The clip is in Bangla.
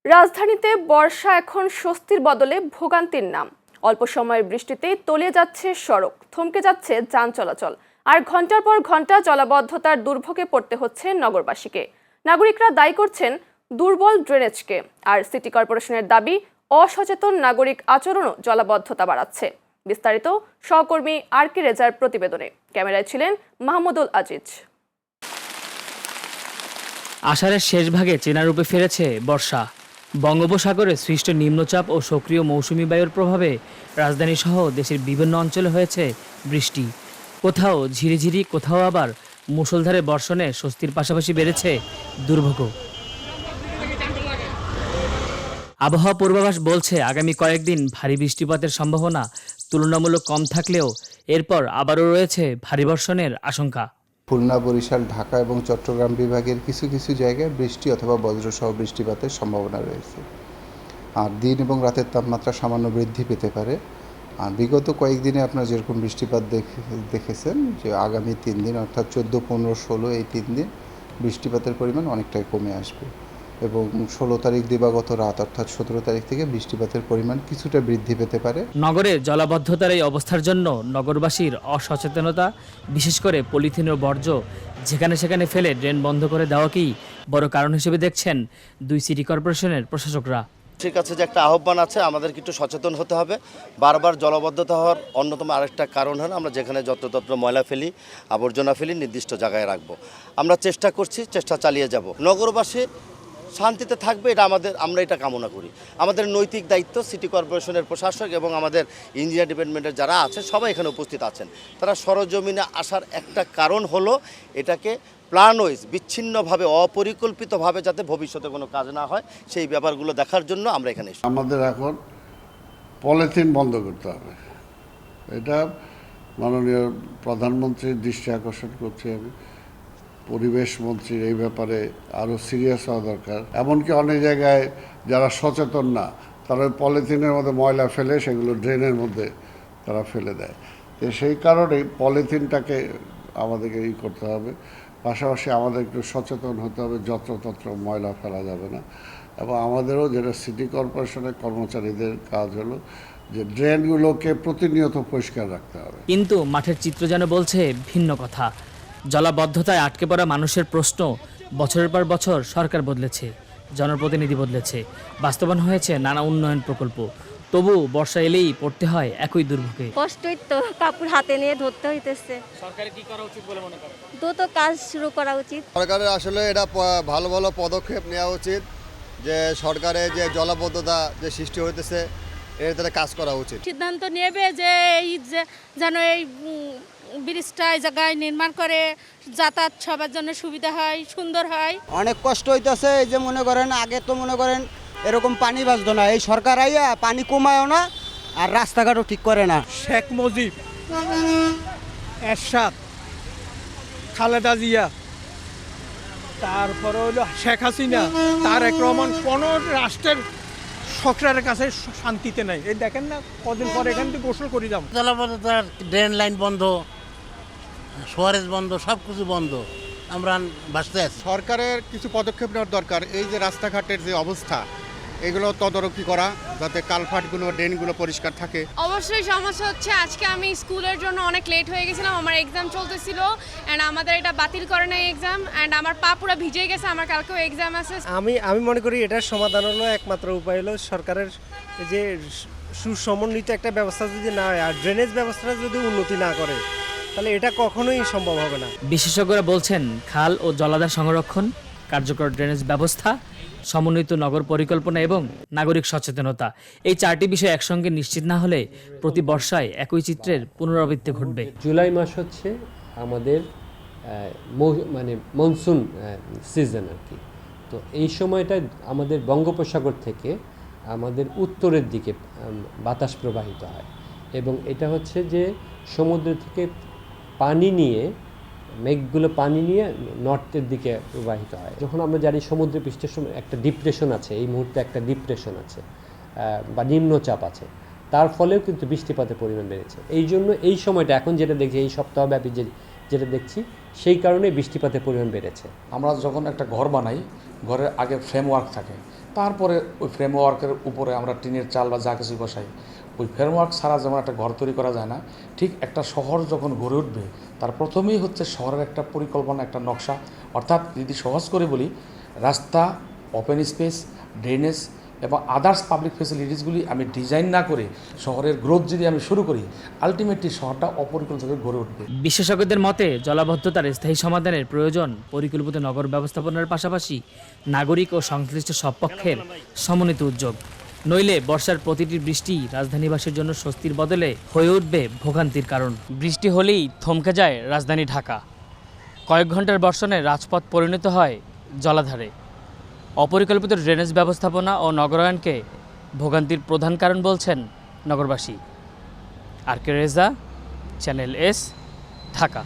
রাজধানীতে বর্ষা এখন স্বস্তির বদলে ভোগান্তির নাম। অল্প সময়ের বৃষ্টিতে তলিয়ে যাচ্ছে সড়ক, থমকে যাচ্ছে যান চলাচল, আর ঘন্টার পর ঘন্টা জলাবদ্ধতার দুর্ভোগে পড়তে হচ্ছে নগরবাসীকে। নাগরিকরা দায়ী করছেন দুর্বল ড্রেনেজকে, আর সিটি কর্পোরেশনের দাবি অসচেতন নাগরিক আচরণও জলাবদ্ধতা বাড়াচ্ছে। বিস্তারিত সহকর্মী আর কে রেজার প্রতিবেদনে। ক্যামেরায় ছিলেন মাহমুদুল আজিজ। আষাঢ়ের শেষ ভাগে চেনা রূপে ফিরেছে বর্ষা। বঙ্গোপসাগরে সৃষ্ট নিম্নচাপ ও সক্রিয় মৌসুমী বায়ুর প্রভাবে রাজধানী সহ দেশের বিভিন্ন অঞ্চলে হয়েছে বৃষ্টি। কোথাও ঝিরিঝিরি, কোথাও আবার মুষলধারে বর্ষণে স্বস্তির পাশাপাশি বেড়েছে দুর্ভোগ। আবহাওয়া পূর্বাভাস বলছে আগামী কয়েকদিন ভারী বৃষ্টিপাতের সম্ভাবনা তুলনামূলক কম থাকলেও এরপর আবারও রয়েছে ভারী বর্ষণের আশঙ্কা। খুলনা, বরিশাল, ঢাকা এবং চট্টগ্রাম বিভাগের কিছু কিছু জায়গায় বৃষ্টি অথবা বজ্রসহ বৃষ্টিপাতের সম্ভাবনা রয়েছে। আর দিন এবং রাতের তাপমাত্রা সামান্য বৃদ্ধি পেতে পারে। আর বিগত কয়েকদিনে আপনারা যেরকম বৃষ্টিপাত দেখেছেন যে আগামী 3 দিন অর্থাৎ 14, 15, 16 এই 3 দিন বৃষ্টিপাতের পরিমাণ অনেকটাই কমে আসবে এবং 16 তারিখ দিবাগত রাত অর্থাৎ 17 তারিখ থেকে বৃষ্টিপাতের পরিমাণ কিছুটা বৃদ্ধি পেতে পারে। নগরের জলাবদ্ধতার এই অবস্থার জন্য নগরবাসীর অসচেতনতা, বিশেষ করে পলিথিন ও বর্জ্য যেখানে সেখানে ফেলে ড্রেন বন্ধ করে দেওয়াকেই বড় কারণ হিসেবে দেখছেন দুই সিটি কর্পোরেশনের প্রশাসকরা। ঠিক আছে, যে একটা আহ্বান আছে, আমাদেরকে একটু সচেতন হতে হবে। বারবার জলাবদ্ধতা হওয়ার অন্যতম আরেকটা কারণ হলো আমরা যেখানে যত্রতত্র ময়লা ফেলি, আবর্জনা ফেলি, নির্দিষ্ট জায়গায় রাখবো। আমরা চেষ্টা করছি, চেষ্টা চালিয়ে যাব। নগরবাসী শান্তিতে থাকবে, আমরা এটা কামনা করি। আমাদের নৈতিক দায়িত্ব, সিটি কর্পোরেশনের প্রশাসক এবং আমাদের ইঞ্জিনিয়ার ডিপার্টমেন্টের যারা আছেন সবাই এখানে উপস্থিত আছেন। তারা সরজমিনে আসার একটা কারণ হলো এটাকে প্ল্যান ওয়াইজ, বিচ্ছিন্নভাবে, অপরিকল্পিতভাবে যাতে ভবিষ্যতে কোনো কাজ না হয় সেই ব্যাপারগুলো দেখার জন্য আমরা এখানে এসেছি। আমাদের এখন পলিথিন বন্ধ করতে হবে, এটা মাননীয় প্রধানমন্ত্রীর দৃষ্টি আকর্ষণ করছি আমি। পরিবেশ মন্ত্রীর এই ব্যাপারে আরও সিরিয়াস হওয়া দরকার। এমনকি অনেক জায়গায় যারা সচেতন না তারা পলিথিনের মধ্যে ময়লা ফেলে সেগুলো ড্রেনের মধ্যে তারা ফেলে দেয়। তো সেই কারণেই পলিথিনটাকে আমাদেরকে করতে হবে। পাশাপাশি আমাদের একটু সচেতন হতে হবে, যত্রতত্র ময়লা ফেলা যাবে না। এবং আমাদেরও যেটা সিটি কর্পোরেশনের কর্মচারীদের কাজ হলো যে ড্রেনগুলোকে প্রতিনিয়ত পরিষ্কার রাখতে হবে। কিন্তু মাঠের চিত্র যেন বলছে ভিন্ন কথা। জলাবদ্ধতায় আটকে পড়া মানুষের প্রশ্ন, বছরের পর বছর সরকার বদলেছে, জনপ্রতিনিধি বদলেছে, বাস্তবায়ন হয়েছে নানা উন্নয়ন প্রকল্প, তবু বর্ষা এলেই পড়তে হয় একই দুর্ভোগে। কষ্টই তো, কাপড় হাতে নিয়ে ধরতে হইতেছে। সরকারের কি করা উচিত বলে মনে করেন? দ্রুত কাজ শুরু করা উচিত। সরকারের আসলে এটা ভালো ভালো পদক্ষেপ নেওয়া উচিত, যে সরকারের যে জলাবদ্ধতা যে সৃষ্টি হইতেছে এর তারা কাজ করা উচিত। সিদ্ধান্ত নেবে যে এই যেন এই ব্রিজটা এই জায়গায় নির্মাণ করে যাতায়াত সবার জন্য সুবিধা হয়, সুন্দর হয়। অনেক কষ্ট হইতেছে। এই যে মনে করেন আগে তো মনে করেন এরকম পানি বাঁচতো না, এই সরকার আইয়া পানি কমায়ও না আর রাস্তাঘাটও ঠিক করে না। শেখ মুজিব, এরশাদ, খালেদা জিয়া, তারপরে হলো শেখ হাসিনা, তারেক রহমান, কোনো রাষ্ট্রের সরকারের কাছে শান্তিতে নাই। এই দেখেন না, কদিন পর এখান থেকে গোসল করে যাবো। জলাবদ্ধতার ড্রেন লাইন বন্ধ, সোয়ারেজ বন্ধ, সব কিছু বন্ধ, আমরা বাঁচতে আছি। সরকারের কিছু পদক্ষেপ নেওয়ার দরকার। এই যে রাস্তাঘাটের যে অবস্থা, এগুলো তদারকি করা, যাতে কালভার্টগুলো, ড্রেনগুলো পরিষ্কার থাকে। অবশ্যই সমস্যা হচ্ছে, আজকে আমি স্কুলের জন্য অনেক লেট হয়ে গেছিলাম, আমার এক্সাম চলতেছিল অ্যান্ড আমাদের এটা বাতিল করে নাই এক্সাম, অ্যান্ড আমার পা পুরো ভিজে গেছে, আমার কালকেও এক্সাম আছে। আমি মনে করি এটার সমাধান হলো, একমাত্র উপায় হলো সরকারের যে সুসমন্বিত একটা ব্যবস্থা যদি না হয় আর ড্রেনেজ ব্যবস্থাটা যদি উন্নতি না করে তাহলে এটা কখনোই সম্ভব হবে না। বিশেষজ্ঞরা বলছেন খাল ও জলাধার সংরক্ষণ, কার্যকর ড্রেনেজ ব্যবস্থা, সমন্বিত নগর পরিকল্পনা এবং নাগরিক সচেতনতা, এই 4টি বিষয় একসঙ্গে নিশ্চিত না হলে প্রতি বর্ষায় একই চিত্রের পুনরাবৃত্তি ঘটবে। জুলাই মাস হচ্ছে আমাদের মানে মনসুন সিজন আর কি। তো এই সময়টা আমাদের বঙ্গোপসাগর থেকে আমাদের উত্তরের দিকে বাতাস প্রবাহিত হয় এবং এটা হচ্ছে যে সমুদ্র থেকে পানি নিয়ে, মেঘগুলো পানি নিয়ে নর্থের দিকে প্রবাহিত হয়। যখন আমরা জানি সমুদ্র পৃষ্ঠের সময় একটা ডিপ্রেশন আছে, এই মুহূর্তে একটা ডিপ্রেশন আছে বা নিম্নচাপ আছে, তার ফলেও কিন্তু বৃষ্টিপাতের পরিমাণ বেড়েছে। এই জন্য এই সময়টা এখন যেটা দেখছি, এই সপ্তাহব্যাপী যেটা দেখছি, সেই কারণে বৃষ্টিপাতের পরিমাণ বেড়েছে। আমরা যখন একটা ঘর বানাই, ঘরের আগে ফ্রেমওয়ার্ক থাকে, তারপরে ওই ফ্রেমওয়ার্কের উপরে আমরা টিনের চাল বা যা কিছু বসাই। ওই ফ্রেমওয়ার্ক ছাড়া যেমন একটা ঘর তৈরি করা যায় না, ঠিক একটা শহর যখন গড়ে উঠবে তার প্রথমেই হচ্ছে শহরের একটা পরিকল্পনা, একটা নকশা। অর্থাৎ যদি সহজ করে বলি, রাস্তা, ওপেন স্পেস, ড্রেনেজ এবং আদার্স পাবলিক ফেসিলিটিসগুলি আমি ডিজাইন না করে শহরের গ্রোথ যদি আমি শুরু করি, আলটিমেটলি শহরটা অপরিকল্পিতভাবে গড়ে উঠবে। বিশেষজ্ঞদের মতে জলাবদ্ধতার স্থায়ী সমাধানের প্রয়োজন পরিকল্পিত নগর ব্যবস্থাপনার পাশাপাশি নাগরিক ও সংশ্লিষ্ট সব পক্ষের সমন্বিত উদ্যোগ। নইলে বর্ষার প্রতিটি বৃষ্টি রাজধানীবাসীর জন্য স্বস্তির বদলে হয়ে উঠবে ভোগান্তির কারণ। বৃষ্টি হলেই থমকে যায় রাজধানী ঢাকা। কয়েক ঘন্টার বর্ষণে রাজপথ পরিণত হয় জলাধারে। অপরিকল্পিত ড্রেনেজ ব্যবস্থাপনা ও নগরায়নকে ভোগান্তির প্রধান কারণ বলছেন নগরবাসী। আর কে রেজা, চ্যানেল এস, ঢাকা।